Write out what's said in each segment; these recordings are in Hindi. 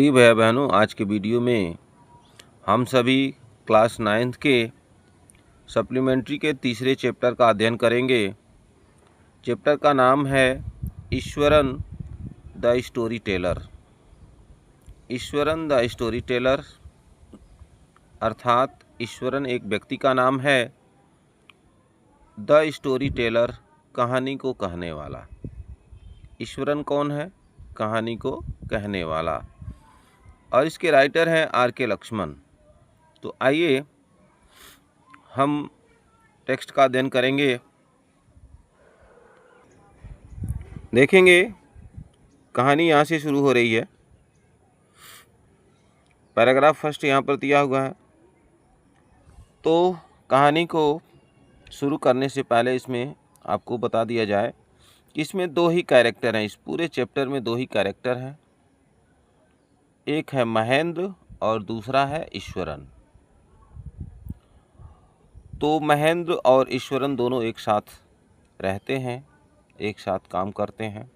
प्रिय भाई बहनों, आज के वीडियो में हम सभी क्लास 9th के सप्लीमेंट्री के तीसरे चैप्टर का अध्ययन करेंगे। चैप्टर का नाम है Eswaran the story teller. Eswaran the story teller अर्थात ईश्वरन एक व्यक्ति का नाम है, द स्टोरी टेलर कहानी को कहने वाला। ईश्वरन कौन है? कहानी को कहने वाला। और इसके राइटर हैं R.K. लक्ष्मण। तो आइए हम टेक्स्ट का अध्ययन करेंगे। देखेंगे कहानी यहाँ से शुरू हो रही है। पैराग्राफ फर्स्ट यहाँ पर दिया हुआ है। तो कहानी को शुरू करने से पहले इसमें आपको बता दिया जाए कि इसमें दो ही कैरेक्टर हैं। इस पूरे चैप्टर में दो ही कैरेक्टर हैं, एक है महेंद्र और दूसरा है ईश्वरन। तो महेंद्र और ईश्वरन दोनों एक साथ रहते हैं, एक साथ काम करते हैं।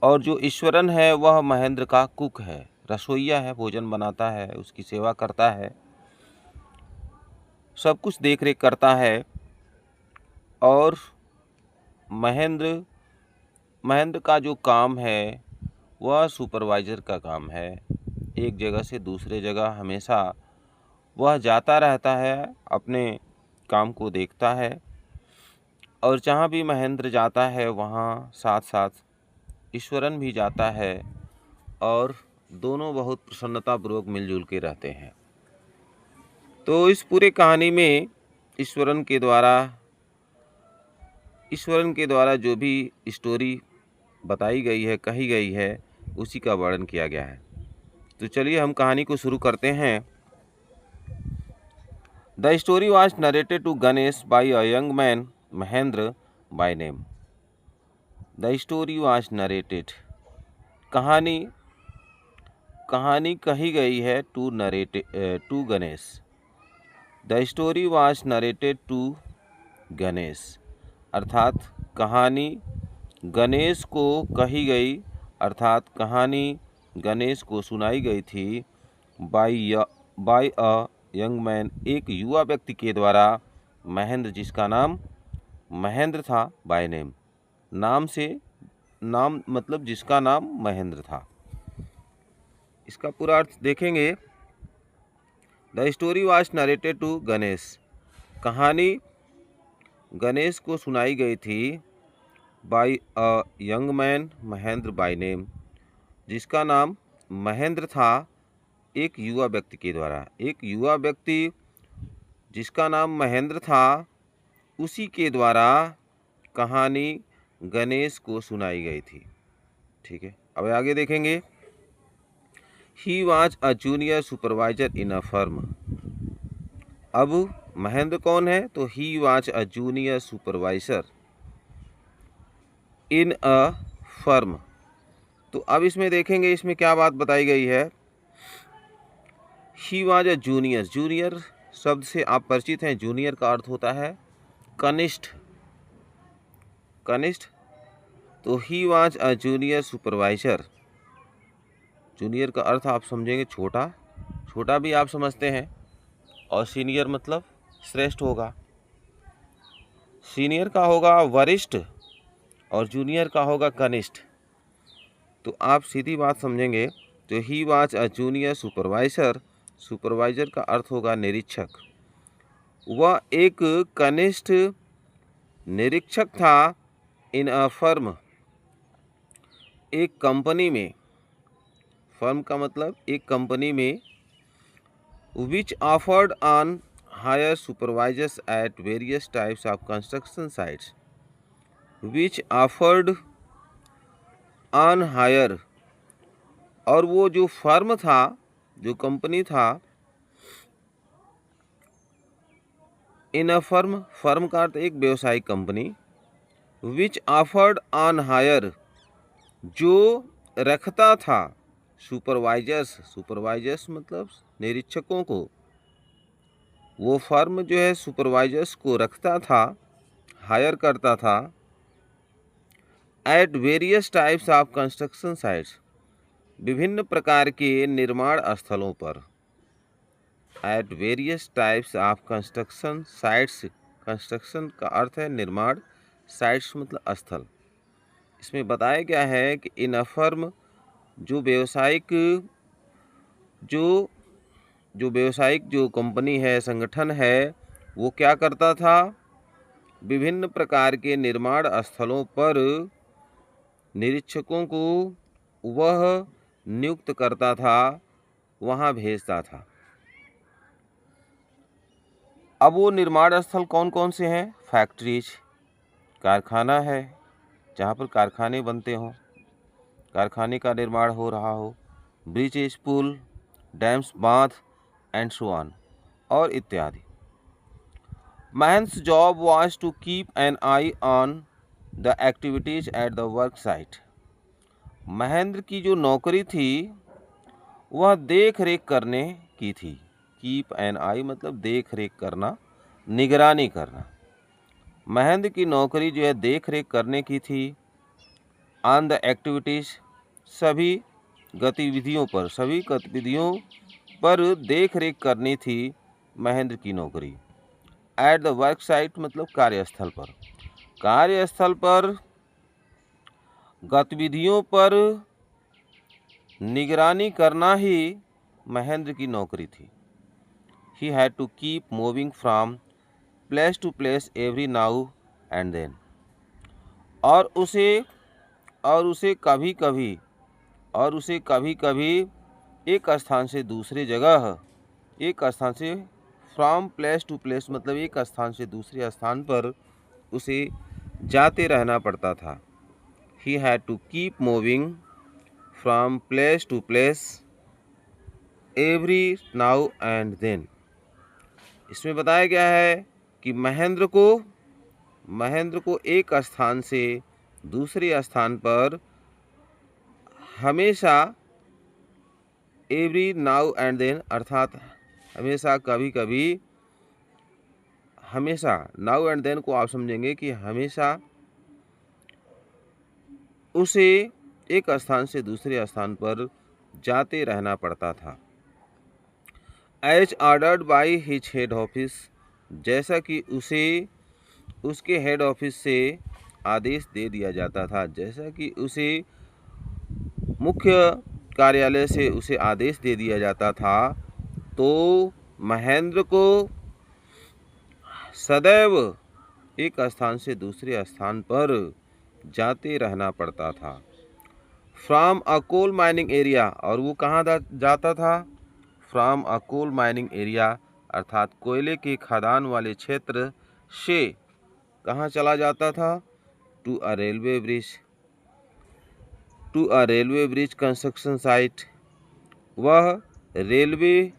और जो ईश्वरन है वह महेंद्र का कुक है, रसोइया है, भोजन बनाता है, उसकी सेवा करता है, सब कुछ देख रेख करता है। और महेंद्र का जो काम है वह सुपरवाइज़र का काम है। एक जगह से दूसरे जगह हमेशा वह जाता रहता है, अपने काम को देखता है। और जहाँ भी महेंद्र जाता है वहाँ साथ साथ ईश्वरन भी जाता है और दोनों बहुत प्रसन्नतापूर्वक मिलजुल के रहते हैं। तो इस पूरे कहानी में ईश्वरन के द्वारा जो भी स्टोरी बताई गई है, कही गई है, उसी का वर्णन किया गया है। तो चलिए हम कहानी को शुरू करते हैं। The story was narrated to Ganesh by a young man Mahendra by name. The story was narrated, कहानी कही गई है to Ganesh. The story was narrated to Ganesh अर्थात कहानी गणेश को कही गई, अर्थात कहानी गणेश को सुनाई गई थी। बाय अ यंग मैन, एक युवा व्यक्ति के द्वारा, महेंद्र जिसका नाम महेंद्र था, बाय नेम नाम मतलब जिसका नाम महेंद्र था। इसका पूरा अर्थ देखेंगे। The story was narrated to Ganesh, कहानी गणेश को सुनाई गई थी। By a young man Mahendra by name, जिसका नाम महेंद्र था, एक युवा व्यक्ति के द्वारा। एक युवा व्यक्ति जिसका नाम महेंद्र था, उसी के द्वारा कहानी गणेश को सुनाई गई थी। ठीक है, अब आगे देखेंगे। He was a junior supervisor in a firm. अब महेंद्र कौन है? तो he was a junior supervisor in a firm. तो अब इसमें देखेंगे इसमें क्या बात बताई गई है। ही वॉज अ जूनियर, जूनियर शब्द से आप परिचित हैं। जूनियर का अर्थ होता है कनिष्ठ। तो he was a junior supervisor, junior का अर्थ आप समझेंगे छोटा भी आप समझते हैं, और सीनियर मतलब श्रेष्ठ होगा। सीनियर का होगा वरिष्ठ और जूनियर का होगा कनिष्ठ। तो आप सीधी बात समझेंगे। तो he was a junior supervisor का अर्थ होगा निरीक्षक। वह एक कनिष्ठ निरीक्षक था। इन अ फर्म, एक कंपनी में, फर्म का मतलब एक कंपनी में, which offered on hire supervisors at various types of construction sites. Which offered on hire, और वो जो फर्म था, जो कंपनी था, इन अ फर्म का अर्थ एक व्यवसायिक company. Which offered on hire, जो रखता था सुपरवाइजर्स मतलब निरीक्षकों को। वो फर्म जो है सुपरवाइजर्स को रखता था, हायर करता था। Eight various types of construction sites, विभिन्न प्रकार के निर्माण स्थलों पर, eight various types of construction sites. Construction का अर्थ है निर्माण, साइट्स मतलब स्थल। इसमें बताया गया है कि इन अ फर्म जो व्यावसायिक जो कंपनी है, संगठन है, वो क्या करता था, विभिन्न प्रकार के निर्माण स्थलों पर निरीक्षकों को वह नियुक्त करता था, वहाँ भेजता था। अब वो निर्माण स्थल कौन कौन से हैं? फैक्ट्रीज, कारखाना है, जहाँ पर कारखाने बनते हों, कारखाने का निर्माण हो रहा हो, ब्रिजेज, पुल, डैम्स, बांध एंड सो ऑन और इत्यादि। Mahen's job was to keep an eye on the activities at the work site. Mahendra की जो नौकरी थी वह देख रेख करने की थी। कीप एन आई मतलब देख रेख करना, निगरानी करना। महेंद्र की नौकरी जो है देख रेख करने की थी। ऑन द एक्टिविटीज़, सभी गतिविधियों पर देख रेख करनी थी महेंद्र की नौकरी। एट द वर्क साइट मतलब कार्यस्थल पर, कार्यस्थल पर गतिविधियों पर निगरानी करना ही महेंद्र की नौकरी थी। He had to keep moving from place to place every now and then. और उसे कभी कभी एक स्थान से दूसरी जगह, एक स्थान से फ्रॉम प्लेस टू प्लेस मतलब एक स्थान से दूसरे स्थान पर उसे जाते रहना पड़ता था। He had to keep moving from place to place every now and then. इसमें बताया गया है कि महेंद्र को एक स्थान से दूसरे स्थान पर हमेशा, एवरी नाउ एंड देन अर्थात हमेशा, कभी कभी, हमेशा, नाउ एंड देन को आप समझेंगे कि हमेशा उसे एक स्थान से दूसरे स्थान पर जाते रहना पड़ता था। As ordered by his head office, जैसा कि उसे उसके हेड ऑफिस से आदेश दे दिया जाता था, जैसा कि उसे मुख्य कार्यालय से उसे आदेश दे दिया जाता था, तो महेंद्र को सदैव एक स्थान से दूसरे स्थान पर जाते रहना पड़ता था। From a coal mining area, और वो कहाँ जाता था? From a coal mining area अर्थात कोयले के खदान वाले क्षेत्र से कहाँ चला जाता था? To a railway bridge construction site, वह रेलवे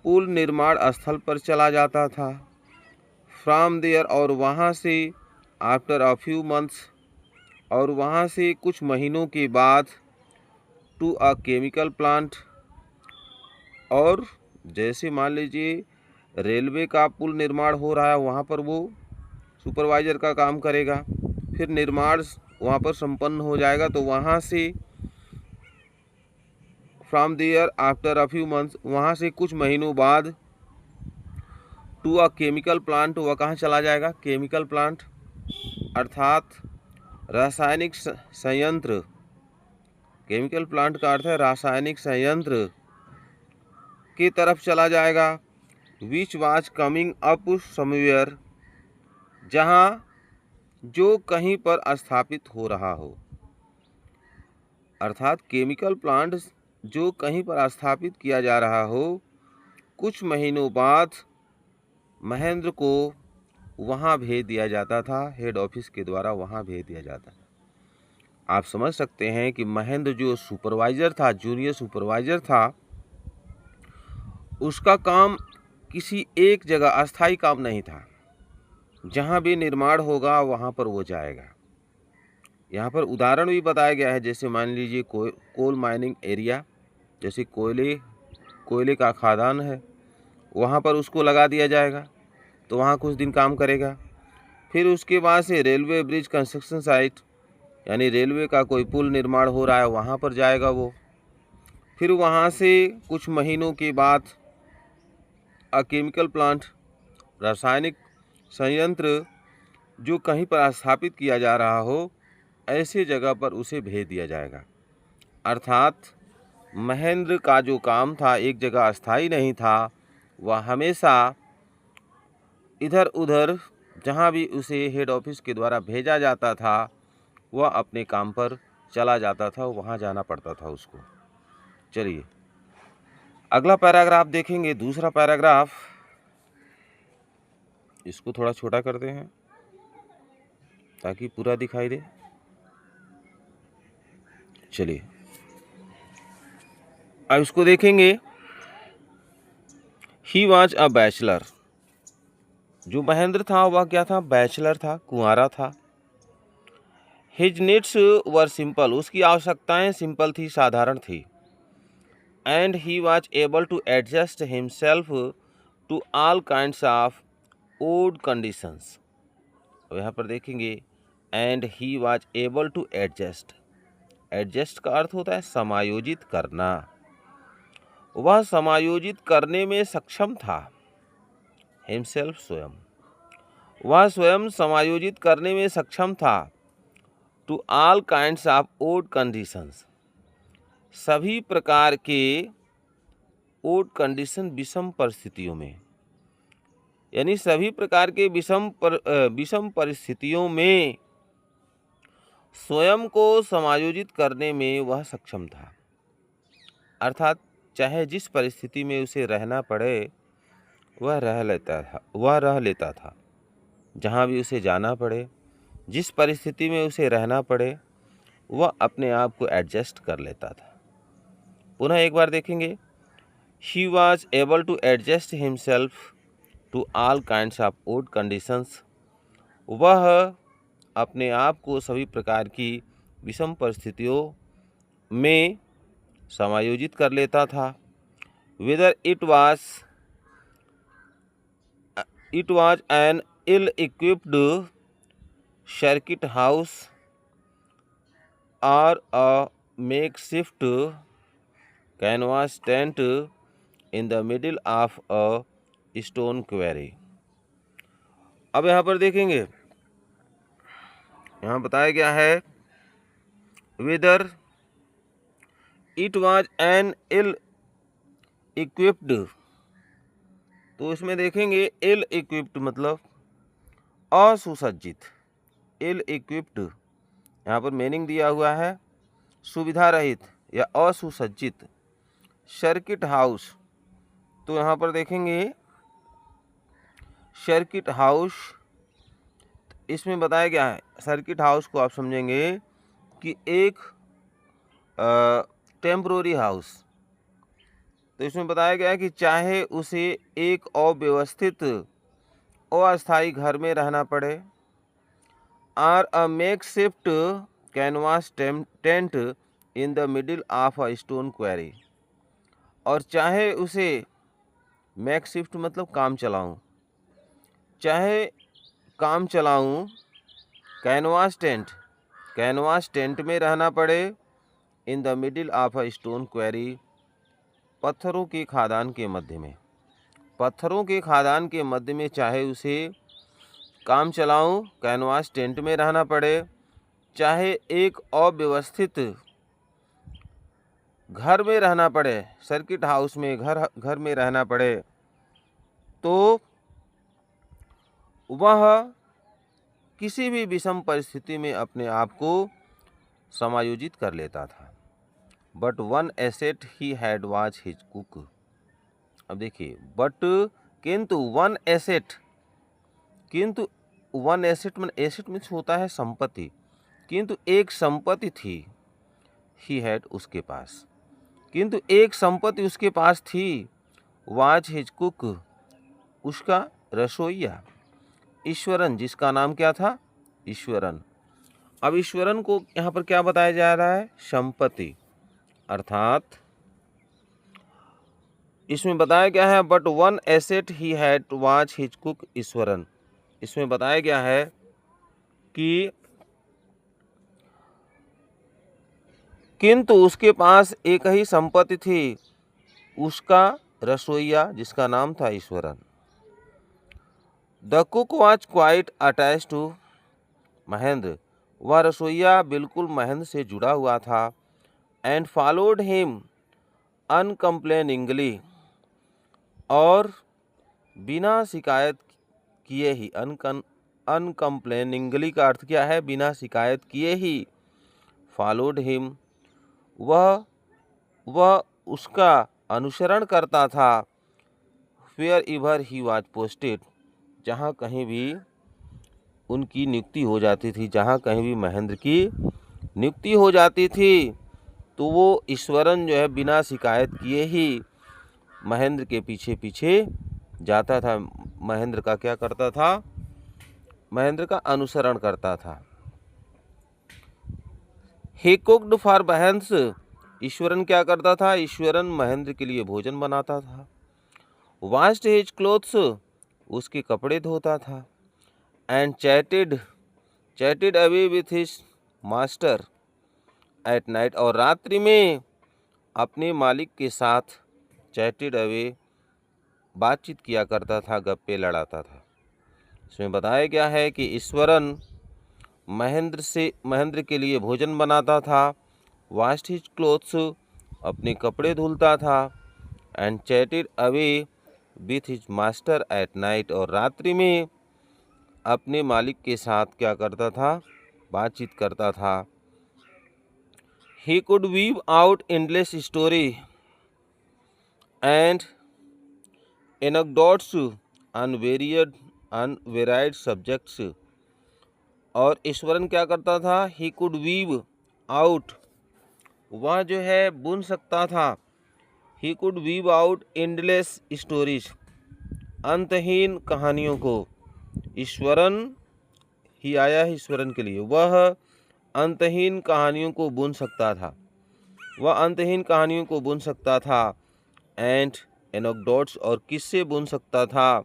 पुल निर्माण स्थल पर चला जाता था। फ्रॉम देयर, और वहाँ से, आफ्टर अ फ्यू मंथ्स, और वहाँ से कुछ महीनों के बाद, टू अ केमिकल प्लांट, और जैसे मान लीजिए रेलवे का पुल निर्माण हो रहा है, वहाँ पर वो सुपरवाइज़र का काम करेगा, फिर निर्माण वहाँ पर संपन्न हो जाएगा, तो वहाँ से from there after a few months, वहाँ से कुछ महीनों बाद, टू अ केमिकल प्लांट, वह कहाँ चला जाएगा? केमिकल प्लांट अर्थात रासायनिक संयंत्र। केमिकल प्लांट का अर्थ है रासायनिक संयंत्र की तरफ चला जाएगा। Which was coming up somewhere, जहाँ जो कहीं पर स्थापित हो रहा हो, अर्थात केमिकल प्लांट जो कहीं पर स्थापित किया जा रहा हो। कुछ महीनों बाद महेंद्र को वहाँ भेज दिया जाता था, हेड ऑफिस के द्वारा वहाँ भेज दिया जाता था। आप समझ सकते हैं कि महेंद्र जो सुपरवाइज़र था, जूनियर सुपरवाइज़र था, उसका काम किसी एक जगह अस्थायी काम नहीं था। जहाँ भी निर्माण होगा वहाँ पर वो जाएगा। यहाँ पर उदाहरण भी बताया गया है, जैसे मान लीजिए कोल माइनिंग एरिया, जैसे कोयले का खदान है, वहाँ पर उसको लगा दिया जाएगा, तो वहाँ कुछ दिन काम करेगा। फिर उसके बाद से रेलवे ब्रिज कंस्ट्रक्शन साइट, यानी रेलवे का कोई पुल निर्माण हो रहा है, वहाँ पर जाएगा वो। फिर वहाँ से कुछ महीनों के बाद अ केमिकल प्लांट, रासायनिक संयंत्र जो कहीं पर स्थापित किया जा रहा हो, ऐसे जगह पर उसे भेज दिया जाएगा। अर्थात महेंद्र का जो काम था एक जगह अस्थायी नहीं था, वह हमेशा इधर उधर जहाँ भी उसे हेड ऑफिस के द्वारा भेजा जाता था, वह अपने काम पर चला जाता था, वहाँ जाना पड़ता था उसको। चलिए अगला पैराग्राफ देखेंगे, दूसरा पैराग्राफ। इसको थोड़ा छोटा करते हैं ताकि पूरा दिखाई दे। चलिए अब इसको देखेंगे। He was a bachelor. जो महेंद्र था वह क्या था? बैचलर था, कुंवारा था। His needs were simple. उसकी आवश्यकताएं सिंपल थी, साधारण थी। And he was able to adjust himself to all kinds of odd conditions. तो यहाँ पर देखेंगे and he was able to adjust. Adjust का अर्थ होता है समायोजित करना। वह समायोजित करने में सक्षम था। हिमसेल्फ स्वयं, वह स्वयं समायोजित करने में सक्षम था। To all kinds of odd conditions. सभी प्रकार के ओड कंडीशन, विषम परिस्थितियों में, यानी सभी प्रकार के विषम परिस्थितियों में स्वयं को समायोजित करने में वह सक्षम था। अर्थात चाहे जिस परिस्थिति में उसे रहना पड़े वह रह लेता था। जहाँ भी उसे जाना पड़े, जिस परिस्थिति में उसे रहना पड़े, वह अपने आप को एडजस्ट कर लेता था। पुनः एक बार देखेंगे। He was able to adjust himself to all kinds of odd conditions. वह अपने आप को सभी प्रकार की विषम परिस्थितियों में समायोजित कर लेता था। Whether it was an ill-equipped circuit house or a makeshift canvas tent in the middle of a stone quarry। अब यहाँ पर देखेंगे, यहाँ बताया गया है whether it was an ill-equipped। तो इसमें देखेंगे इल इक्विप्ड मतलब असुसज्जित। इल इक्विप्ड यहाँ पर मीनिंग दिया हुआ है सुविधा रहित या असुसज्जित। सर्किट हाउस, तो यहाँ पर देखेंगे सर्किट हाउस, इसमें बताया गया है सर्किट हाउस को आप समझेंगे कि एक टेम्परोरी हाउस। तो इसमें बताया गया है कि चाहे उसे एक अव्यवस्थित अस्थायी घर में रहना पड़े, और a makeshift canvas tent in the middle of a stone quarry, और चाहे उसे मेकशिफ्ट मतलब काम चलाऊं, चाहे काम चलाऊं कैनवास टेंट में रहना पड़े इन the middle of a stone query, पत्थरों के खादान के मध्य में, पत्थरों के खादान के मध्य में चाहे उसे काम चलाऊं कैनवास टेंट में रहना पड़े, चाहे एक अव्यवस्थित घर में रहना पड़े, सर्किट हाउस में घर में रहना पड़े, तो वह किसी भी विषम परिस्थिति में अपने आप को समायोजित कर लेता था। But one asset he had was his cook. अब देखिए किंतु वन एसेट मीन्स होता है संपत्ति, किंतु एक संपत्ति थी ही हैड उसके पास, किंतु एक संपत्ति उसके पास थी, वाज हिज कुक उसका रसोइया, ईश्वरन जिसका नाम क्या था? ईश्वरन। अब ईश्वरन को यहाँ पर क्या बताया जा रहा है? संपत्ति। अर्थात इसमें बताया गया है but one asset he had was his cook Eswaran. इसमें बताया गया है कि किंतु उसके पास एक ही संपत्ति थी, उसका रसोइया जिसका नाम था Iswaran. The cook was quite attached to Mahendra, वह रसोइया बिल्कुल महेंद्र से जुड़ा हुआ था। एंड फॉलोड हिम अनकम्प्लेनिंगली, और बिना शिकायत किए ही, अनकम्प्लेनिंगली का अर्थ क्या है? बिना शिकायत किए ही। फॉलोड हिम, वह उसका अनुसरण करता था। Wherever he was posted, जहाँ कहीं भी उनकी नियुक्ति हो जाती थी, जहाँ कहीं भी महेंद्र की नियुक्ति हो जाती थी, तो वो ईश्वरन जो है बिना शिकायत किए ही महेंद्र के पीछे पीछे जाता था। महेंद्र का क्या करता था? महेंद्र का अनुसरण करता था। ही कुक्ड फॉर महेंद्र, ईश्वरन क्या करता था? ईश्वरन महेंद्र के लिए भोजन बनाता था। वॉश्ड हिज क्लोथ्स, उसके कपड़े धोता था। And chatted away with his master at night, और रात्रि में अपने मालिक के साथ चैटेड अवे, बातचीत किया करता था, गप्पे लड़ाता था। इसमें बताया गया है कि ईश्वरन महेंद्र के लिए भोजन बनाता था, वॉश्ड हिज क्लोथ्स, अपने कपड़े धुलता था, and chatted away with his master at night, और रात्रि में अपने मालिक के साथ क्या करता था? बातचीत करता था। He could weave out endless story and anecdotes on varied subjects, और ईश्वरन क्या करता था? ही कुड वीव आउट, वह जो है बुन सकता था। He could weave out endless stories, अंतहीन कहानियों को। ईश्वरन ही आया है ईश्वरन के लिए, वह अंतहीन कहानियों को बुन सकता था, वह अंतहीन कहानियों को बुन सकता था। एंड एनेक्डोट्स, और किससे बुन सकता था?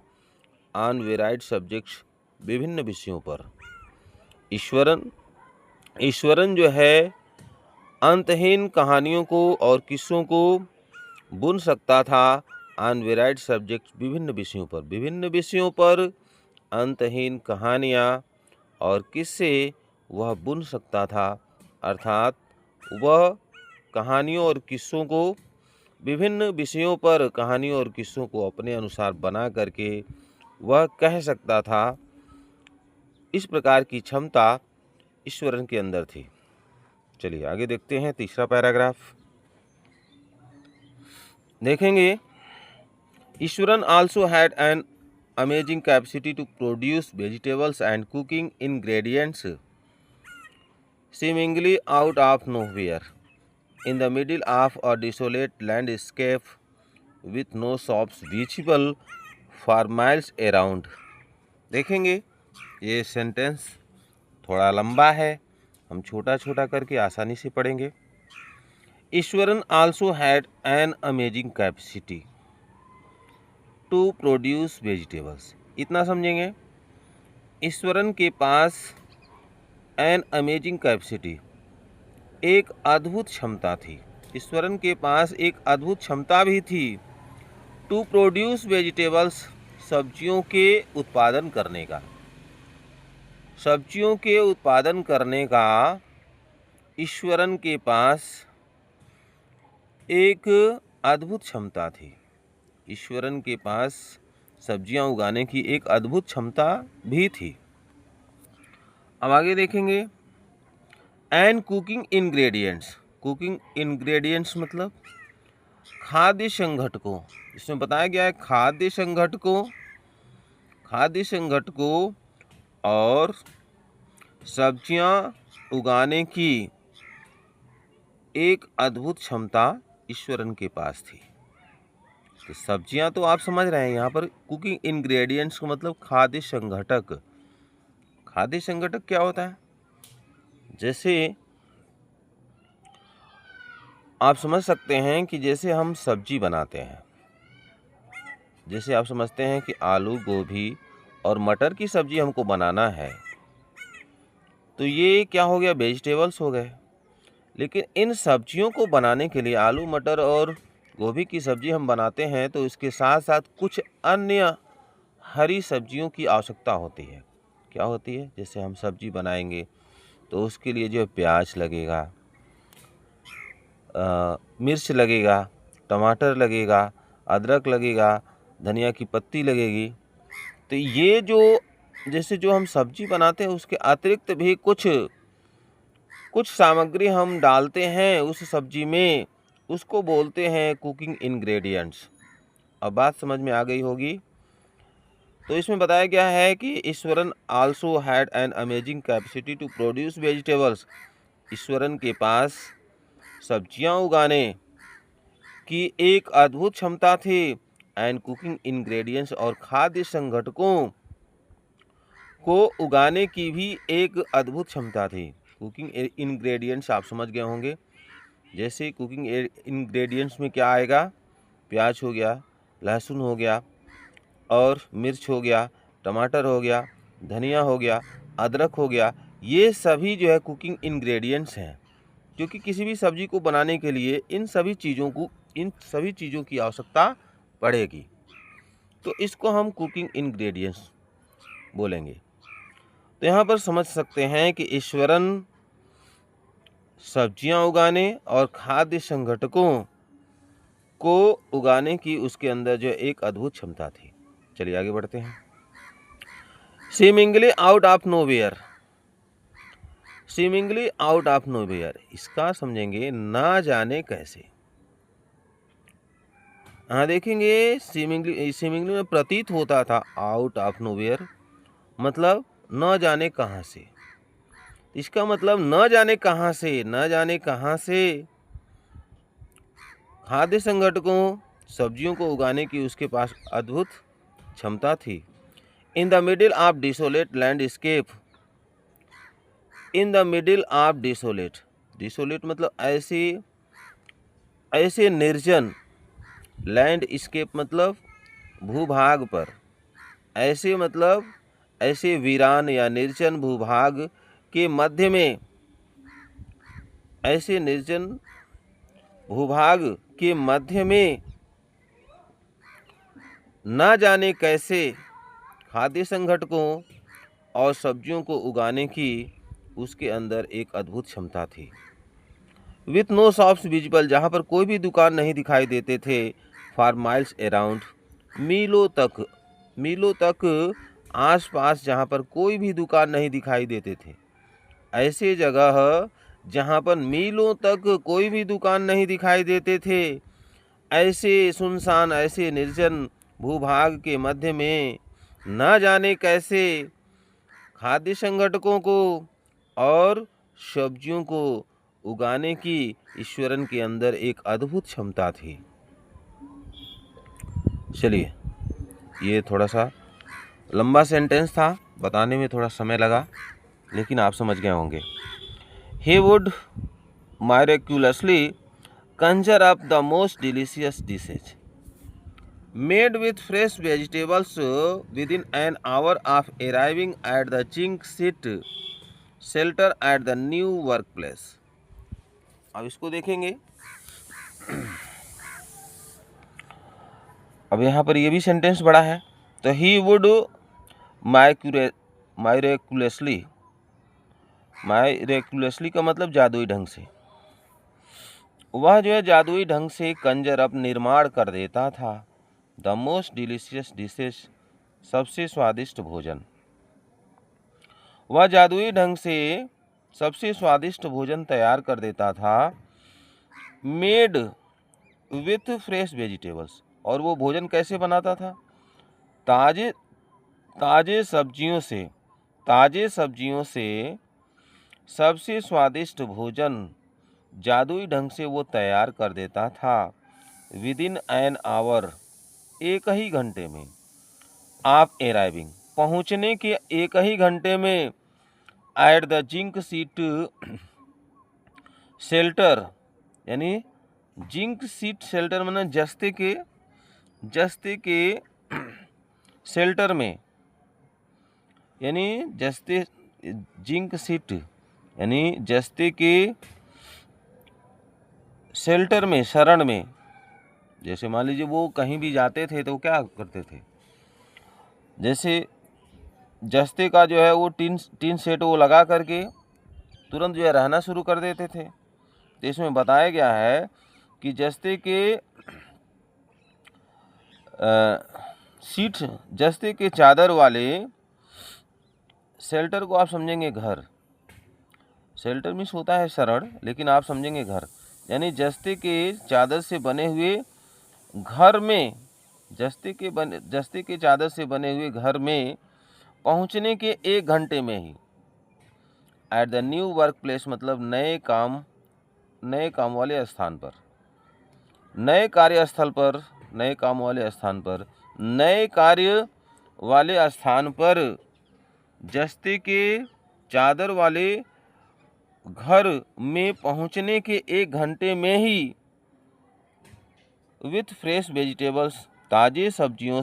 ऑन वेराइड सब्जेक्ट्स, विभिन्न विषयों पर। ईश्वरन जो है अंतहीन कहानियों को और किस्सों को बुन सकता था। ऑन वेराइड सब्जेक्ट्स, विभिन्न विषयों पर अंतहीन कहानियाँ और किस्से वह बुन सकता था। अर्थात वह कहानियों और किस्सों को, विभिन्न विषयों पर कहानियों और किस्सों को अपने अनुसार बना करके वह कह सकता था। इस प्रकार की क्षमता ईश्वरन के अंदर थी। चलिए आगे देखते हैं तीसरा पैराग्राफ। देखेंगे, Iswaran also had an amazing capacity to produce vegetables and cooking ingredients seemingly out of nowhere in the middle of a desolate landscape with no shops visible for miles around। देखेंगे, ये सेंटेंस थोड़ा लंबा है, हम छोटा छोटा करके आसानी से पढ़ेंगे। Iswaran also had an amazing capacity to produce vegetables, इतना समझेंगे। ईश्वरन के पास एन अमेजिंग कैपेसिटी, एक अद्भुत क्षमता थी। ईश्वरन के पास एक अद्भुत क्षमता भी थी। टू प्रोड्यूस वेजिटेबल्स, सब्जियों के उत्पादन करने का, सब्जियों के उत्पादन करने का ईश्वरन के पास एक अद्भुत क्षमता थी। ईश्वरन के पास सब्जियां उगाने की एक अद्भुत क्षमता भी थी। अब आगे देखेंगे, एंड कुकिंग इंग्रेडिएंट्स मतलब खाद्य संघटकों। इसमें बताया गया है खाद्य संघटकों और सब्जियां उगाने की एक अद्भुत क्षमता ईश्वरन के पास थी। तो सब्जियां तो आप समझ रहे हैं, यहाँ पर कुकिंग इंग्रेडिएंट्स का मतलब खाद्य संघटक। खाद्य संघटक क्या होता है? जैसे आप समझ सकते हैं कि जैसे हम सब्जी बनाते हैं, जैसे आप समझते हैं कि आलू, गोभी और मटर की सब्जी हमको बनाना है, तो ये क्या हो गया? वेजिटेबल्स हो गए। लेकिन इन सब्जियों को बनाने के लिए आलू मटर और गोभी की सब्जी हम बनाते हैं तो इसके साथ साथ कुछ अन्य हरी सब्जियों की आवश्यकता होती है। क्या होती है? जैसे हम सब्जी बनाएंगे तो उसके लिए जो प्याज लगेगा, मिर्च लगेगा, टमाटर लगेगा, अदरक लगेगा, धनिया की पत्ती लगेगी। तो ये जो हम सब्जी बनाते हैं उसके अतिरिक्त भी कुछ सामग्री हम डालते हैं उस सब्जी में, उसको बोलते हैं कुकिंग इंग्रेडिएंट्स। अब बात समझ में आ गई होगी। तो इसमें बताया गया है कि Iswaran also had an amazing capacity to produce vegetables. Iswaran के पास सब्जियां उगाने की एक अद्भुत क्षमता थी। एंड कुकिंग इंग्रेडिएंट्स और खाद्य संघटकों को उगाने की भी एक अद्भुत क्षमता थी। कुकिंग इंग्रेडिएंट्स आप समझ गए होंगे। जैसे कुकिंग इंग्रेडिएंट्स में क्या आएगा? प्याज हो गया, लहसुन हो गया और मिर्च हो गया, टमाटर हो गया, धनिया हो गया, अदरक हो गया। ये सभी जो है कुकिंग इंग्रेडिएंट्स हैं, क्योंकि किसी भी सब्जी को बनाने के लिए इन सभी चीज़ों की आवश्यकता पड़ेगी। तो इसको हम कुकिंग इंग्रेडिएंट्स बोलेंगे। तो यहाँ पर समझ सकते हैं कि ईश्वरन सब्जियां उगाने और खाद्य संघटकों को उगाने की उसके अंदर जो एक अद्भुत क्षमता थी। चलिए आगे बढ़ते हैं। Seemingly out of nowhere. Seemingly out of nowhere, इसका समझेंगे ना जाने कैसे। हाँ देखेंगे, सीमिंगली में प्रतीत होता था, आउट ऑफ नोवेयर मतलब न जाने कहाँ से। इसका मतलब न जाने कहाँ से खाद्य संघटकों सब्जियों को उगाने की उसके पास अद्भुत क्षमता थी। In the middle of desolate landscape. In the middle of desolate मतलब ऐसे निर्जन, लैंडस्केप मतलब भूभाग पर, ऐसे मतलब ऐसे वीरान या निर्जन भूभाग के मध्य में, ऐसे निर्जन भूभाग के मध्य में ना जाने कैसे खाद्य संघटकों और सब्जियों को उगाने की उसके अंदर एक अद्भुत क्षमता थी। विथ नो शॉप्स विजिबल, जहाँ पर कोई भी दुकान नहीं दिखाई देते थे। फॉर माइल्स अराउंड, मीलों तक आसपास जहाँ पर कोई भी दुकान नहीं दिखाई देते थे। ऐसे जगह जहाँ पर मीलों तक कोई भी दुकान नहीं दिखाई देते थे, ऐसे सुनसान, ऐसे निर्जन भूभाग के मध्य में न जाने कैसे खाद्य संघटकों को और सब्जियों को उगाने की ईश्वरन के अंदर एक अद्भुत क्षमता थी। चलिए, ये थोड़ा सा लंबा सेंटेंस था, बताने में थोड़ा समय लगा, लेकिन आप समझ गए होंगे। He would miraculously conjure up the most delicious dishes made with fresh vegetables within an hour of arriving at the zinc sheet shelter at the new workplace. अब इसको देखेंगे। अब यहाँ पर ये भी सेंटेंस बड़ा है। तो he would miraculously का मतलब जादुई ढंग से, वह जो है जादुई ढंग से कंजर अप निर्माण कर देता था। द मोस्ट डिलीशियस डिशेस, सबसे स्वादिष्ट भोजन। वह जादुई ढंग से सबसे स्वादिष्ट भोजन तैयार कर देता था। मेड विथ फ्रेश वेजिटेबल्स, और वो भोजन कैसे बनाता था? ताजे सब्जियों से सबसे स्वादिष्ट भोजन जादुई ढंग से वो तैयार कर देता था। विदिन एन आवर, एक ही घंटे में। आप अराइविंग, पहुंचने के एक ही घंटे में। At the zinc seat shelter, यानी जिंक सीट शेल्टर माने जस्ते के शेल्टर में, यानी जस्ते जिंक सीट यानी जस्ते के शेल्टर में, शरण में, जैसे मान लीजिए वो कहीं भी जाते थे तो क्या करते थे, जैसे जस्ते का जो है वो टीन सेट वो लगा करके तुरंत जो है रहना शुरू कर देते थे। तो इसमें बताया गया है कि जस्ते के सीट, जस्ते के चादर वाले शेल्टर को आप समझेंगे घर, शेल्टर मीन्स होता है शरण, लेकिन आप समझेंगे घर, यानी जस्ते के चादर से बने हुए घर में, जस्ते के चादर से बने हुए घर में पहुंचने के 1 घंटे में ही, at the new work place मतलब नए काम वाले स्थान पर, नए कार्यस्थल पर, नए काम वाले स्थान पर, नए कार्य वाले स्थान पर जस्ते के चादर वाले घर में पहुंचने के 1 घंटे में ही विथ फ्रेश वेजिटेबल्स, ताज़े सब्जियों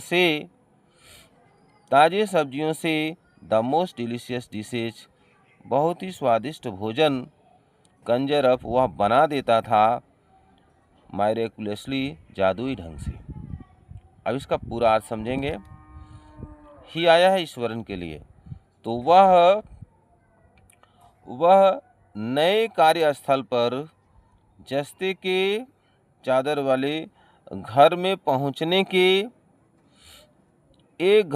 से द मोस्ट डिलीशियस डिशेज, बहुत ही स्वादिष्ट भोजन, कंजर अप वह बना देता था, मायरेकुलसली जादुई ढंग से। अब इसका पूरा अर्थ समझेंगे। ही आया है ईश्वरन के लिए, तो वह नए कार्यस्थल पर जस्ते के चादर वाले घर में पहुंचने के 1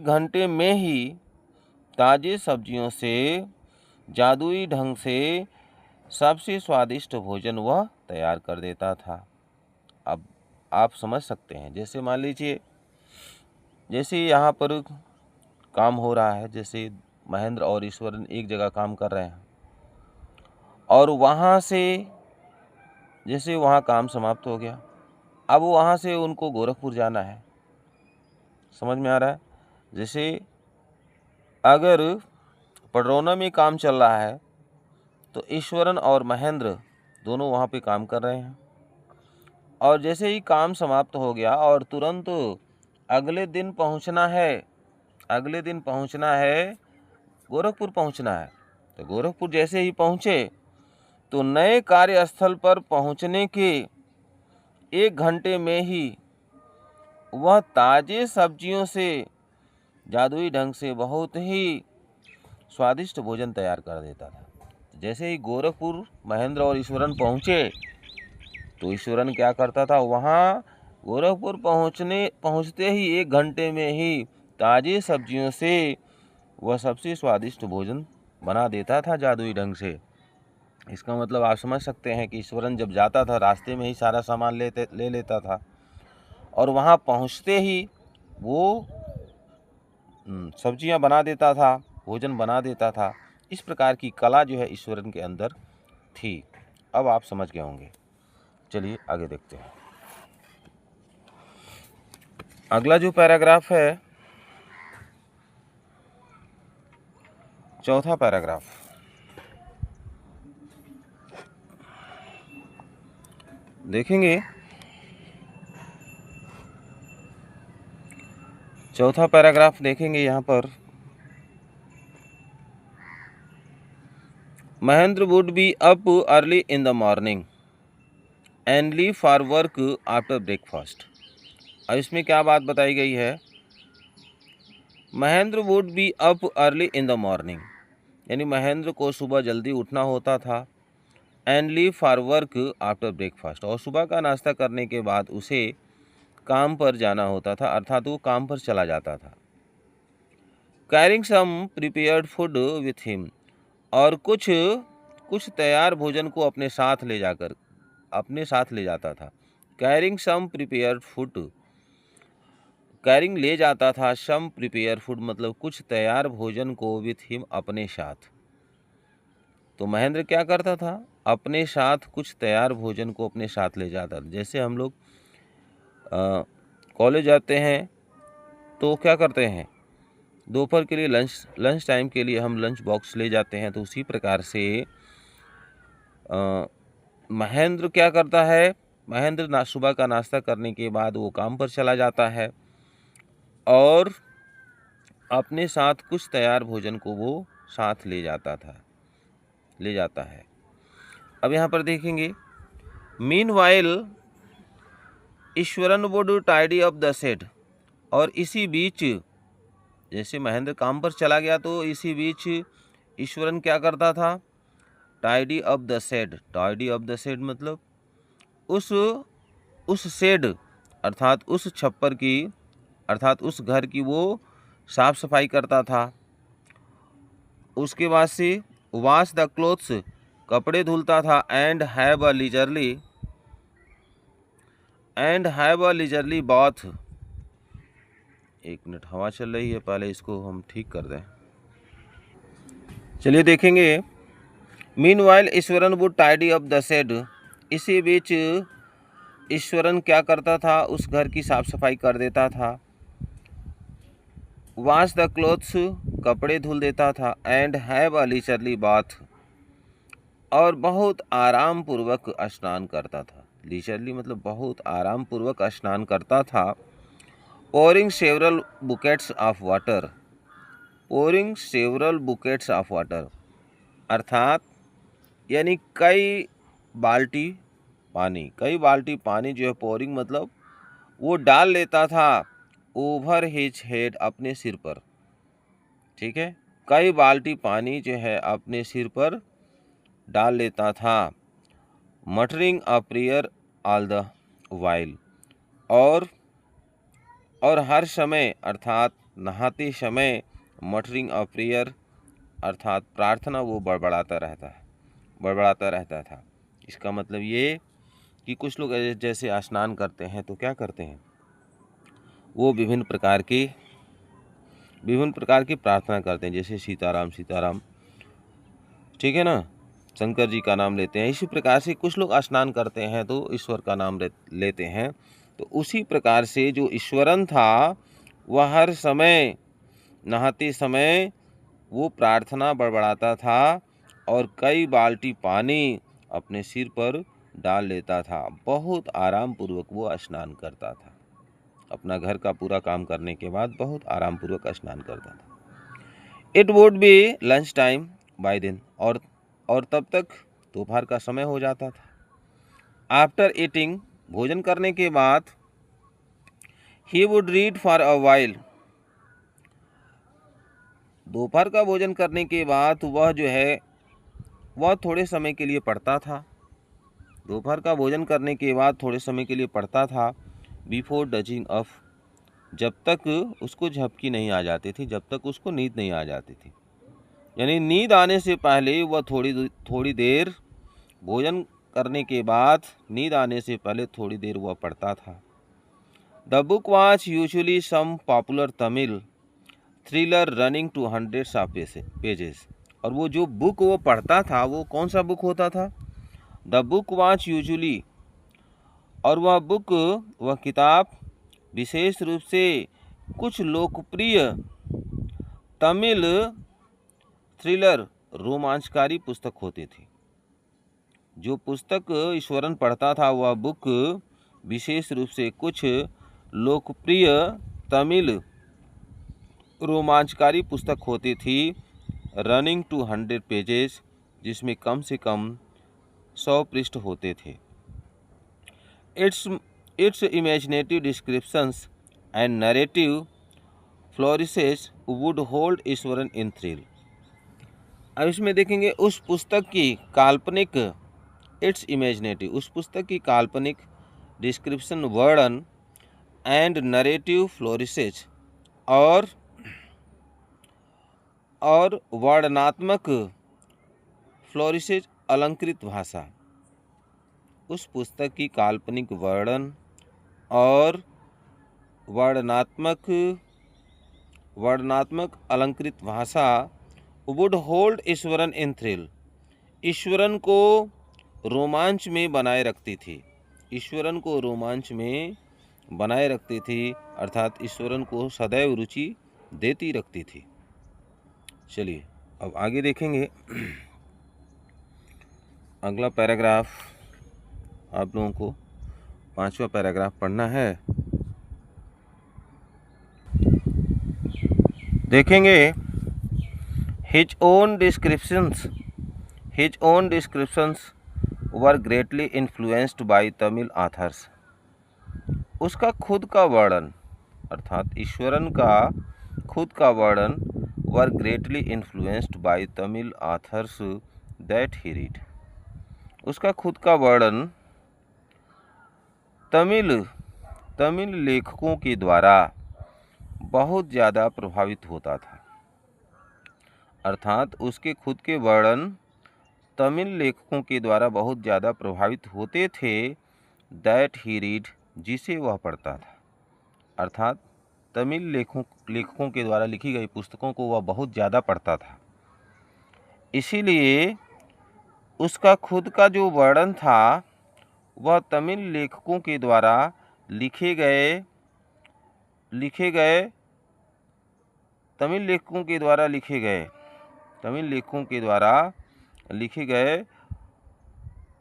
घंटे में ही ताज़े सब्जियों से जादुई ढंग से सबसे स्वादिष्ट भोजन वह तैयार कर देता था। अब आप समझ सकते हैं, जैसे मान लीजिए जैसे यहाँ पर काम हो रहा है, जैसे महेंद्र और ईश्वरन एक जगह काम कर रहे हैं और वहाँ से जैसे वहाँ काम समाप्त हो गया, अब वहाँ से उनको गोरखपुर जाना है। समझ में आ रहा है? जैसे अगर पडरौना में काम चल रहा है तो ईश्वरन और महेंद्र दोनों वहाँ पे काम कर रहे हैं, और जैसे ही काम समाप्त हो गया और तुरंत अगले दिन पहुँचना है, गोरखपुर पहुँचना है, तो गोरखपुर जैसे ही पहुँचे तो नए कार्यस्थल पर पहुँचने के 1 घंटे में ही वह ताज़े सब्जियों से जादुई ढंग से बहुत ही स्वादिष्ट भोजन तैयार कर देता था। जैसे ही गोरखपुर महेंद्र और ईश्वरन पहुँचे तो ईश्वरन क्या करता था, वहाँ गोरखपुर पहुँचते ही 1 घंटे में ही ताज़े सब्जियों से वह सबसे स्वादिष्ट भोजन बना देता था जादुई ढंग से। इसका मतलब आप समझ सकते हैं कि ईश्वरन जब जाता था रास्ते में ही सारा सामान ले लेता था और वहाँ पहुँचते ही वो सब्जियां बना देता था, भोजन बना देता था। इस प्रकार की कला जो है ईश्वरन के अंदर थी। अब आप समझ गए होंगे। चलिए आगे देखते हैं। अगला जो पैराग्राफ है, चौथा पैराग्राफ, देखेंगे। चौथा पैराग्राफ देखेंगे यहाँ पर, Mahendra would be up early in the morning and leave for work after breakfast. अब इसमें क्या बात बताई गई है, Mahendra would be up early in the morning, यानी महेंद्र को सुबह जल्दी उठना होता था, and leave for work after breakfast, और सुबह का नाश्ता करने के बाद उसे काम पर जाना होता था, अर्थात वो काम पर चला जाता था। Carrying some prepared food with him, और कुछ तैयार भोजन को अपने साथ ले जाता था। Carrying some prepared food, carrying ले जाता था, सम प्रिपेयर फूड मतलब कुछ तैयार भोजन को विथ हिम अपने साथ। तो महेंद्र क्या करता था, अपने साथ कुछ तैयार भोजन को अपने साथ ले जाता था। जैसे हम लोग कॉलेज जाते हैं तो क्या करते हैं, दोपहर के लिए लंच टाइम के लिए हम लंच बॉक्स ले जाते हैं, तो उसी प्रकार से महेंद्र क्या करता है, महेंद्र सुबह का नाश्ता करने के बाद वो काम पर चला जाता है और अपने साथ कुछ तैयार भोजन को वो साथ ले जाता है। अब यहाँ पर देखेंगे meanwhile Iswaran would tidy up the shed, और इसी बीच जैसे महेंद्र काम पर चला गया तो इसी बीच ईश्वरन क्या करता था, tidy up the shed. Tidy up the shed मतलब उस शेड अर्थात उस छप्पर की अर्थात उस घर की वो साफ सफाई करता था। उसके बाद से वॉश द क्लोथ्स, कपड़े धुलता था। And have a leisurely bath. एक मिनट, हवा चल रही है, पहले इसको हम ठीक कर दें। चलिए देखेंगे। Meanwhile Iswaran would tidy up the shed, इसी बीच ईश्वरन क्या करता था, उस घर की साफ सफाई कर देता था। वॉश द क्लोथ्स, कपड़े धुल देता था। And have a leisurely bath, और बहुत आराम पूर्वक स्नान करता था। लीजरली मतलब बहुत आराम पूर्वक स्नान करता था। Pouring several bouquets of water, pouring several bouquets of water अर्थात यानी कई बाल्टी पानी जो है, पोरिंग मतलब वो डाल लेता था ओवर हिज हेड, अपने सिर पर। ठीक है, कई बाल्टी पानी जो है अपने सिर पर डाल लेता था। Muttering a prayer all the while, और हर समय अर्थात नहाते समय मटरिंग अ प्रेयर अर्थात प्रार्थना वो बड़बड़ाता रहता था। इसका मतलब ये कि कुछ लोग जैसे स्नान करते हैं तो क्या करते हैं, वो विभिन्न प्रकार की प्रार्थना करते हैं, जैसे सीताराम सीताराम, ठीक है ना, शंकर जी का नाम लेते हैं। इसी प्रकार से कुछ लोग स्नान करते हैं तो ईश्वर का नाम लेते हैं। तो उसी प्रकार से जो ईश्वरन था वह हर समय नहाते समय वो प्रार्थना बड़बड़ाता था और कई बाल्टी पानी अपने सिर पर डाल लेता था। बहुत आराम पूर्वक वो स्नान करता था। अपना घर का पूरा काम करने के बाद बहुत आराम पूर्वक स्नान करता था। It would be lunch time by then, और तब तक दोपहर का समय हो जाता था। आफ्टर ईटिंग, भोजन करने के बाद, he would read for a while, दोपहर का भोजन करने के बाद वह जो है वह थोड़े समय के लिए पढ़ता था। दोपहर का भोजन करने के बाद थोड़े समय के लिए पढ़ता था। बिफोर डजिंग ऑफ, जब तक उसको झपकी नहीं आ जाती थी, जब तक उसको नींद नहीं आ जाती थी, यानी नींद आने से पहले वह थोड़ी देर, भोजन करने के बाद नींद आने से पहले थोड़ी देर वह पढ़ता था। The book was usually some popular Tamil thriller running to hundreds of pages, और वो जो बुक वो पढ़ता था वो कौन सा बुक होता था, द बुक वॉज यूजुअली, और वह किताब विशेष रूप से कुछ लोकप्रिय तमिल थ्रिलर रोमांचकारी पुस्तक होती थी। जो पुस्तक ईश्वरन पढ़ता था वह बुक विशेष रूप से कुछ लोकप्रिय तमिल रोमांचकारी पुस्तक होती थी। रनिंग टू 100 पेजेस, जिसमें कम से कम 100 पृष्ठ होते थे। Its imaginative descriptions and narrative flourishes would hold Iswaran in thrill. अब इसमें देखेंगे उस पुस्तक की काल्पनिक, इट्स इमेजिनेटिव, उस पुस्तक की काल्पनिक डिस्क्रिप्शन, वर्णन एंड नरेटिव फ्लोरिसेज, और वर्णनात्मक फ्लोरिसेज अलंकृत भाषा। उस पुस्तक की काल्पनिक वर्णन और वर्णनात्मक अलंकृत भाषा would hold Iswaran in thrill, Eswaran को रोमांच में बनाए रखती थी। ईश्वरन को रोमांच में बनाए रखती थी अर्थात ईश्वरन को सदैव रुचि देती रखती थी। चलिए अब आगे देखेंगे। अगला पैराग्राफ आप लोगों को 5वां पैराग्राफ पढ़ना है। देखेंगे his own descriptions were greatly influenced by Tamil authors. उसका खुद का वर्णन अर्थात ईश्वरन का खुद का वर्णन were greatly influenced by Tamil authors that he read. उसका खुद का वर्णन तमिल लेखकों के द्वारा बहुत ज़्यादा प्रभावित होता था। अर्थात उसके खुद के वर्णन तमिल लेखकों के द्वारा बहुत ज़्यादा प्रभावित होते थे। दैट ही रीड, जिसे वह पढ़ता था। अर्थात तमिल लेखकों के द्वारा लिखी गई पुस्तकों को वह बहुत ज़्यादा पढ़ता था। इसीलिए उसका खुद का जो वर्णन था वह तमिल लेखकों के द्वारा लिखे गए तमिल लेखकों के द्वारा लिखे गए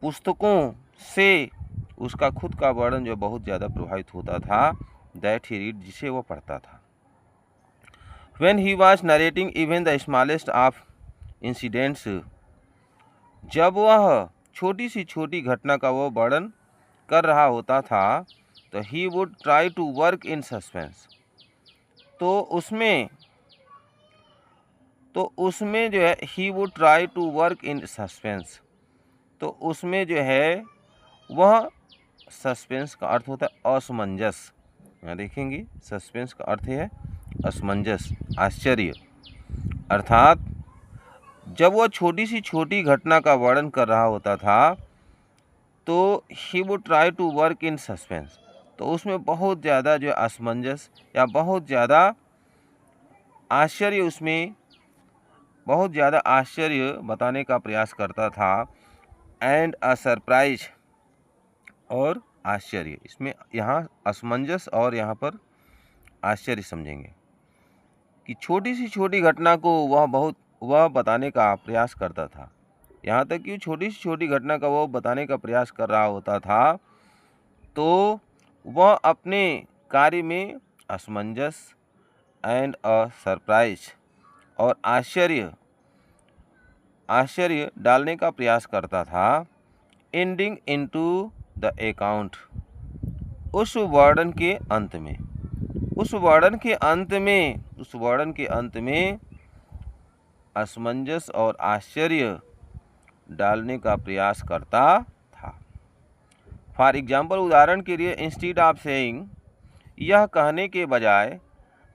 पुस्तकों से उसका खुद का वर्णन जो बहुत ज़्यादा प्रभावित होता था। दैट ही रीड, जिसे वो पढ़ता था। When he was narrating even the smallest of incidents, जब वह छोटी सी छोटी घटना का वो वर्णन कर रहा होता था तो he would try to work in suspense। तो उसमें जो है he would try to work in suspense, तो उसमें जो है वह सस्पेंस का अर्थ होता है असमंजस। यहाँ देखेंगे सस्पेंस का अर्थ है असमंजस, आश्चर्य। अर्थात जब वह छोटी सी छोटी घटना का वर्णन कर रहा होता था तो he would try to work in suspense, तो उसमें बहुत ज़्यादा जो असमंजस या बहुत ज़्यादा आश्चर्य, उसमें बहुत ज़्यादा आश्चर्य बताने का प्रयास करता था। एंड अ सरप्राइज, और आश्चर्य, इसमें यहाँ असमंजस और यहाँ पर आश्चर्य समझेंगे कि छोटी सी छोटी घटना को वह बताने का प्रयास करता था। यहाँ तक कि छोटी सी छोटी घटना का वो बताने का प्रयास कर रहा होता था तो वह अपने कार्य में असमंजस एंड अ सरप्राइज और आश्चर्य डालने का प्रयास करता था। एंडिंग इनटू द अकाउंट, उस वर्णन के अंत में असमंजस और आश्चर्य डालने का प्रयास करता था। फॉर एग्जाम्पल, उदाहरण के लिए, इंस्टीड ऑफ सेइंग, यह कहने के बजाय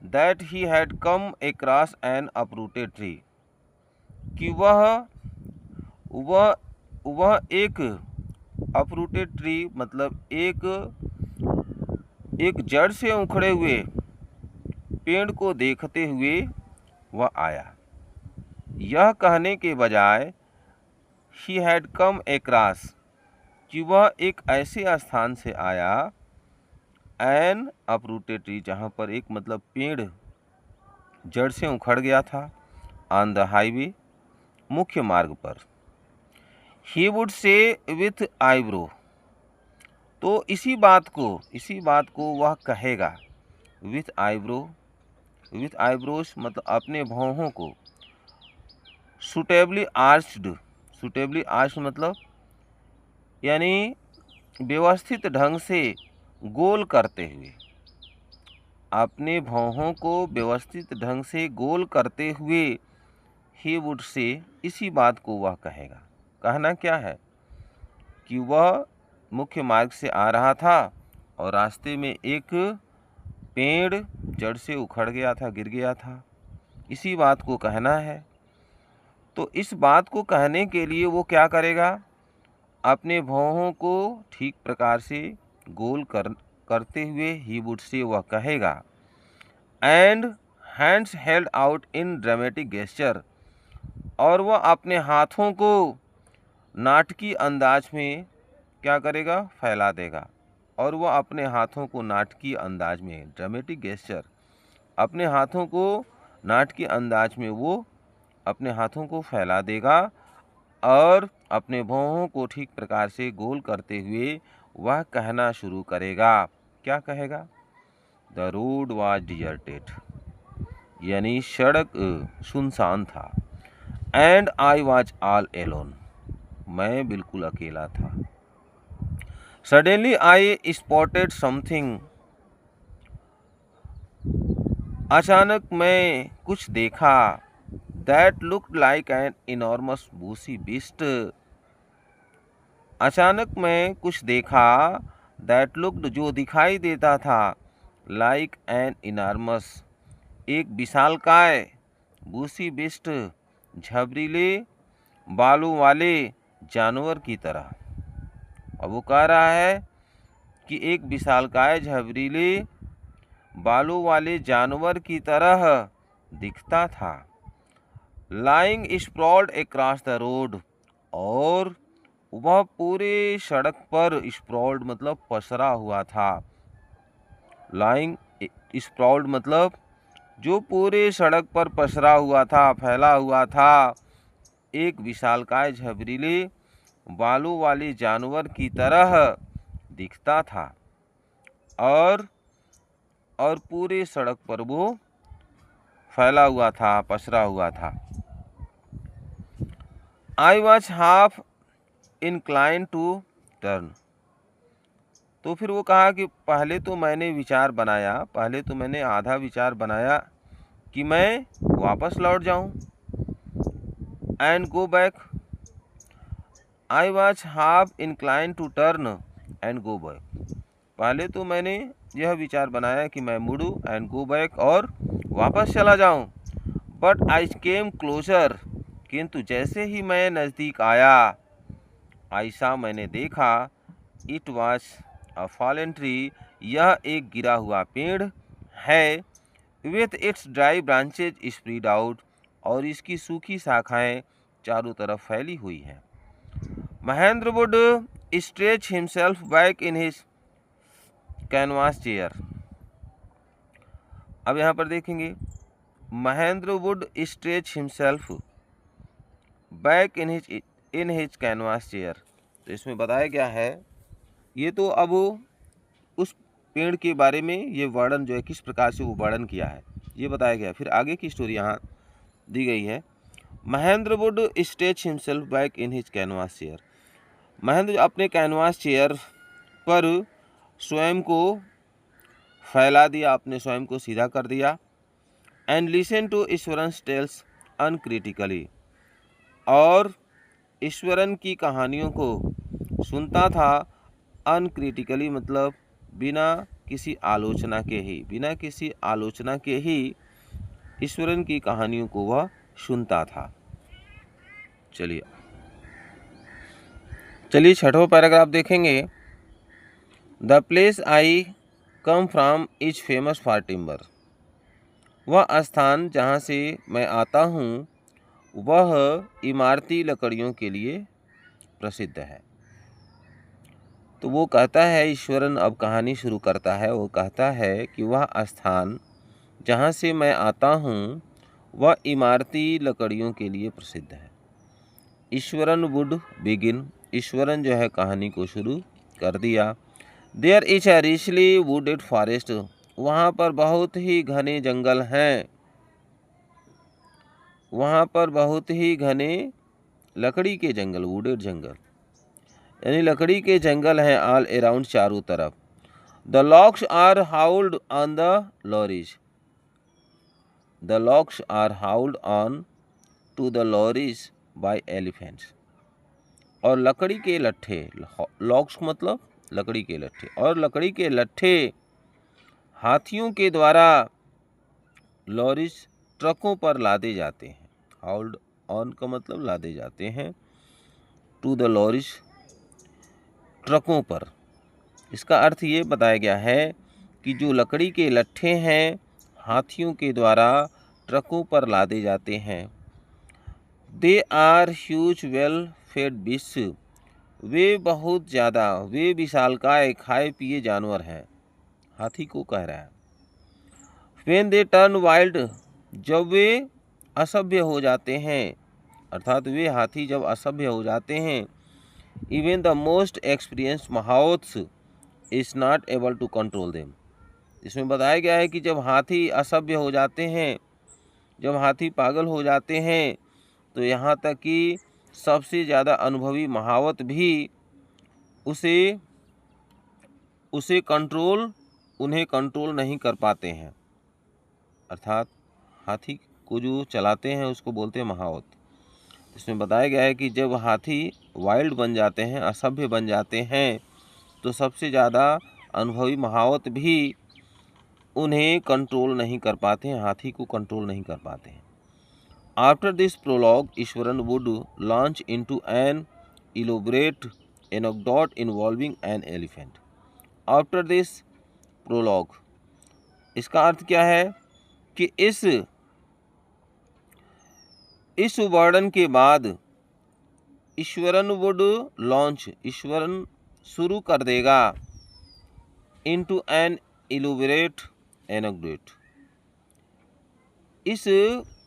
that he had come across N uprooted tree, कि वह एक अपरूटेड ट्री मतलब एक जड़ से उखड़े हुए पेड़ को देखते हुए वह आया। यह कहने के बजाय ही हैड कम अक्रॉस, कि वह एक ऐसे स्थान से आया, एन अपरूटेड ट्री, जहाँ पर एक मतलब पेड़ जड़ से उखड़ गया था, ऑन द हाईवे, मुख्य मार्ग पर। He would say with eyebrow, तो इसी बात को वह कहेगा विथ आईब्रोज मतलब अपने भौहों को, सुटेबली आर्च्ड मतलब यानी व्यवस्थित ढंग से गोल करते हुए, अपने भौहों को व्यवस्थित ढंग से गोल करते हुए ही वुड से, इसी बात को वह कहेगा। कहना क्या है कि वह मुख्य मार्ग से आ रहा था और रास्ते में एक पेड़ जड़ से उखड़ गया था, गिर गया था, इसी बात को कहना है। तो इस बात को कहने के लिए वो क्या करेगा, अपने भौहों को ठीक प्रकार से गोल करते हुए ही वुड से वह कहेगा। And hands held out in dramatic gesture, और वह अपने हाथों को नाटकीय अंदाज में क्या करेगा, फैला देगा। और वह अपने हाथों को नाटकीय अंदाज में, ड्रामेटिक गेस्चर, अपने हाथों को नाटकीय अंदाज में वो अपने हाथों को फैला देगा और अपने भौहों को ठीक प्रकार से गोल करते हुए वह कहना शुरू करेगा। क्या कहेगा, द रोड वाज डिजर्टेड, यानी सड़क सुनसान था। And I was all alone, मैं बिल्कुल अकेला था। सडनली आई स्पॉटेड समथिंग, अचानक मैं कुछ देखा। That looked like an enormous Bussy beast, अचानक मैं कुछ देखा। दैट लुक्ड, जो दिखाई देता था। लाइक एन इनॉर्मस, एक विशालकाय। बूसी बिस्ट, झबरीले बालों वाले जानवर की तरह। अब वो कह रहा है कि एक विशालकाय झबरीले बालों वाले जानवर की तरह दिखता था। लाइंग स्प्रॉल्ड अक्रॉस द रोड, और वह पूरे सड़क पर, स्प्रॉल्ड मतलब पसरा हुआ था। लाइंग स्प्रॉल्ड मतलब जो पूरे सड़क पर पसरा हुआ था, फैला हुआ था, एक विशालकाय झबरीले बालों वाले जानवर की तरह दिखता था। और पूरे सड़क पर वो फैला हुआ था, पसरा हुआ था। I was half inclined to turn, तो फिर वो कहा कि पहले तो मैंने आधा विचार बनाया कि मैं वापस लौट जाऊं। And go back, I was half inclined to turn and go back, पहले तो मैंने यह विचार बनाया कि मैं मुड़ूं, एंड गो बैक, और वापस चला जाऊं। बट आई केम क्लोजर, किंतु जैसे ही मैं नज़दीक आया, ऐसा मैंने देखा। It was a fallen tree, यह एक गिरा हुआ पेड़ है। With its dry branches spread out, और इसकी सूखी शाखाएं चारों तरफ फैली हुई हैं। Mahendra would stretch himself back in his canvas chair. अब यहाँ पर देखेंगे, Mahendra would stretch himself back in his canvas chair. तो इसमें बताया गया है, ये तो अब उस पेड़ के बारे में ये वर्णन जो है, किस प्रकार से वो वर्णन किया है, ये बताया गया। फिर आगे की स्टोरी यहाँ दी गई है। Mahendra would stretch himself back in his canvas chair, Mahendra अपने कैनवास चेयर पर स्वयं को फैला दिया, अपने स्वयं को सीधा कर दिया। And listen to Iswaran's tales uncritically, और ईश्वरन की कहानियों को सुनता था। अनक्रिटिकली मतलब बिना किसी आलोचना के ही ईश्वरन की कहानियों को वह सुनता था। चलिए छठवां पैराग्राफ देखेंगे। The place I come from is famous for timber, वह स्थान जहाँ से मैं आता हूँ वह इमारती लकड़ियों के लिए प्रसिद्ध है। तो वो कहता है, ईश्वरन अब कहानी शुरू करता है, वो कहता है कि वह स्थान जहाँ से मैं आता हूँ वह इमारती लकड़ियों के लिए प्रसिद्ध है। ईश्वरन वुड बिगिन, ईश्वरन जो है कहानी को शुरू कर दिया। There is a richly wooded forest, वहाँ पर बहुत ही घने जंगल हैं, वहाँ पर बहुत ही घने लकड़ी के जंगल, वुडेड जंगल यानी लकड़ी के जंगल हैं ऑल अराउंड, चारों तरफ। The logs are hauled on the lorries, the logs are hauled on to the lorries by elephants, और लकड़ी के लट्ठे, लॉक्स मतलब लकड़ी के लट्ठे, और लकड़ी के लट्ठे हाथियों के द्वारा लॉरीज ट्रकों पर लादे जाते हैं। हाउल्ड ऑन का मतलब लादे जाते हैं, टू द लॉरीज ट्रकों पर। इसका अर्थ ये बताया गया है कि जो लकड़ी के लट्ठे हैं हाथियों के द्वारा ट्रकों पर लादे जाते हैं। They are huge well fed beast, वे बहुत ज़्यादा, वे विशालकाय खाए पिए जानवर हैं, हाथी को कह रहा है। व्हेन दे टर्न वाइल्ड, जब वे असभ्य हो जाते हैं, अर्थात वे हाथी जब असभ्य हो जाते हैं। Even the most experienced mahouts is not able to control them, इसमें बताया गया है कि जब हाथी असभ्य हो जाते हैं, जब हाथी पागल हो जाते हैं, तो यहाँ तक कि सबसे ज़्यादा अनुभवी महावत भी उन्हें कंट्रोल नहीं कर पाते हैं। अर्थात हाथी को जो चलाते हैं उसको बोलते हैं महावत। इसमें बताया गया है कि जब हाथी वाइल्ड बन जाते हैं, असभ्य बन जाते हैं, तो सबसे ज़्यादा अनुभवी महावत भी उन्हें कंट्रोल नहीं कर पाते हैं, हाथी को कंट्रोल नहीं कर पाते हैं। After this prologue Iswaran would launch into an elaborate anecdote involving an elephant. After this prologue, इसका अर्थ क्या है कि इस वर्णन के बाद ईश्वरन वुड लॉन्च, ईश्वरन शुरू कर देगा, इनटू एन इलोबरेट एनेक्डोट, इस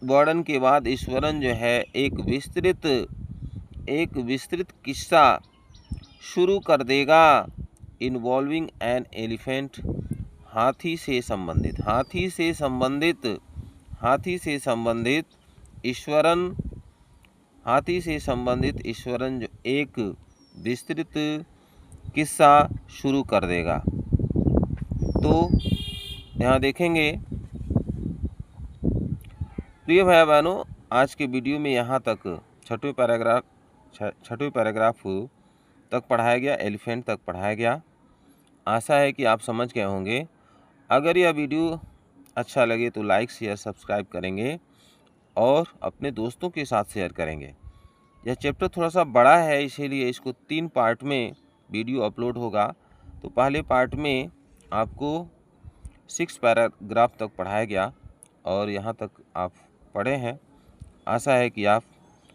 वर्णन के बाद ईश्वरन जो है एक विस्तृत किस्सा शुरू कर देगा, इन्वॉल्विंग एन एलिफेंट, हाथी से संबंधित ईश्वरन जो एक विस्तृत किस्सा शुरू कर देगा। तो यहाँ देखेंगे प्रिय भाई बहनों, आज के वीडियो में यहाँ तक छठवें पैराग्राफ तक पढ़ाया गया, एलिफेंट तक पढ़ाया गया। आशा है कि आप समझ गए होंगे। अगर यह वीडियो अच्छा लगे तो लाइक शेयर सब्सक्राइब करेंगे और अपने दोस्तों के साथ शेयर करेंगे। यह चैप्टर थोड़ा सा बड़ा है, इसीलिए इसको 3 पार्ट में वीडियो अपलोड होगा। तो पहले पार्ट में आपको 6 पैराग्राफ तक पढ़ाया गया और यहाँ तक आप पढ़े हैं। आशा है कि आप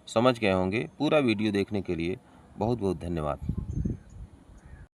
समझ गए होंगे। पूरा वीडियो देखने के लिए बहुत बहुत धन्यवाद।